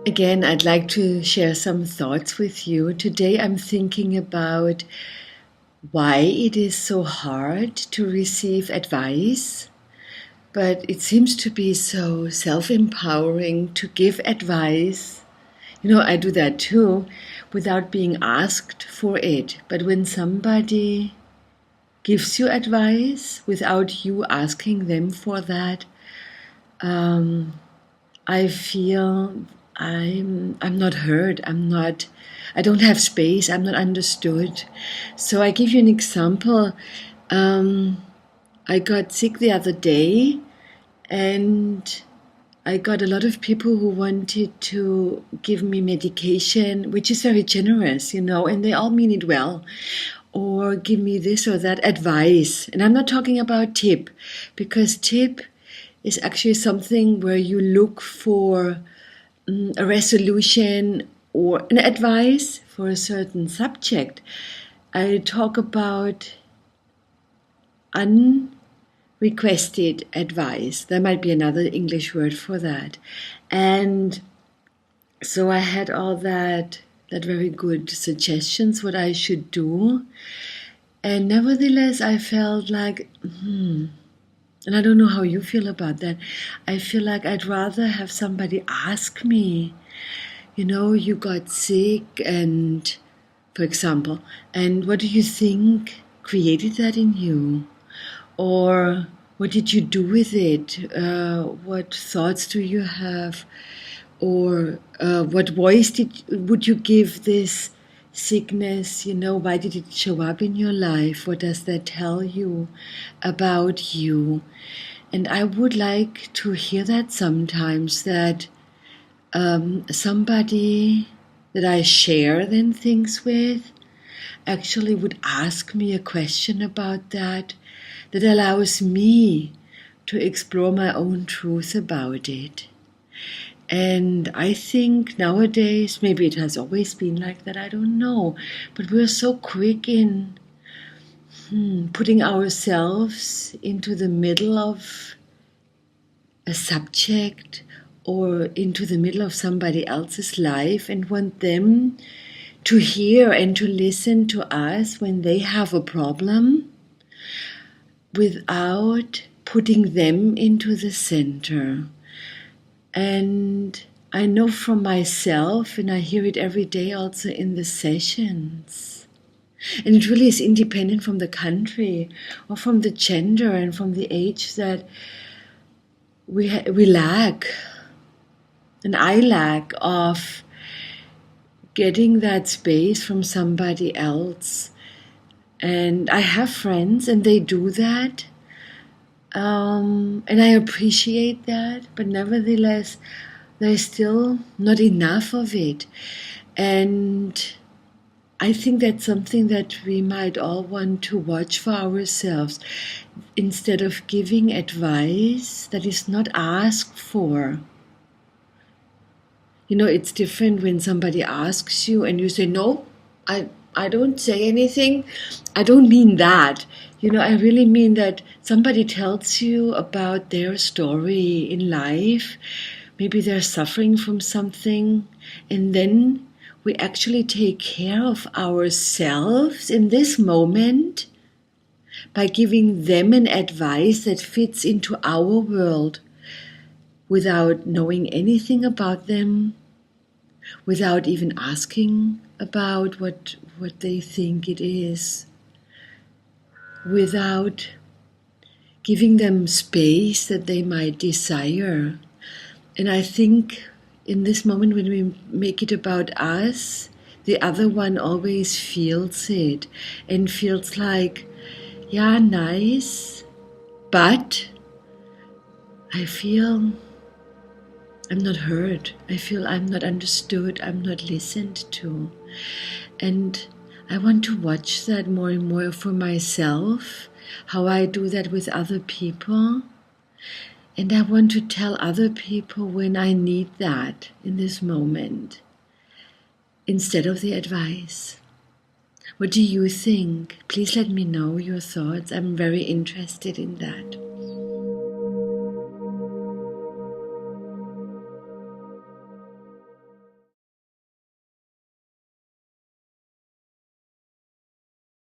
Again, I'd like to share some thoughts with you. Today I'm thinking about why it is so hard to receive advice, but it seems to be so self-empowering to give advice. I do that too without being asked for it. But when somebody gives you advice without you asking them for that, I feel I'm not heard. I don't have space. I'm not understood. So I give you an example. I got sick the other day, and I got a lot of people who wanted to give me medication, which is very generous, and they all mean it well, or give me this or that advice. And I'm not talking about tip, because tip is actually something where you look for a resolution or an advice for a certain subject. I talk about unrequested advice. There might be another English word for that. And so I had all that very good suggestions what I should do. And nevertheless, I felt like, and I don't know how you feel about that. I feel like I'd rather have somebody ask me, you got sick, and, for example, and what do you think created that in you? Or what did you do with it? What thoughts do you have? Or what voice would you give this sickness? Why did it show up in your life? What does that tell you about you? And I would like to hear that sometimes, that somebody that I share then things with actually would ask me a question about that allows me to explore my own truth about it. And I think nowadays, maybe it has always been like that, I don't know, but we're so quick in putting ourselves into the middle of a subject or into the middle of somebody else's life and want them to hear and to listen to us when they have a problem, without putting them into the center. And I know from myself, and I hear it every day also in the sessions, and it really is independent from the country or from the gender and from the age, that we lack, and I lack, of getting that space from somebody else. And I have friends and they do that, and I appreciate that, but nevertheless there's still not enough of it. And I think that's something that we might all want to watch for ourselves. Instead of giving advice that is not asked for, it's different when somebody asks you and you say, no, I don't say anything. I don't mean that. I really mean that somebody tells you about their story in life. Maybe they're suffering from something. And then we actually take care of ourselves in this moment by giving them an advice that fits into our world, without knowing anything about them, without even asking about what they think it is, without giving them space that they might desire. And I think in this moment, when we make it about us, the other one always feels it and feels like, yeah, nice, but I feel I'm not heard. I feel I'm not understood. I'm not listened to. And I want to watch that more and more for myself, how I do that with other people. And I want to tell other people when I need that in this moment, instead of the advice. What do you think? Please let me know your thoughts. I'm very interested in that.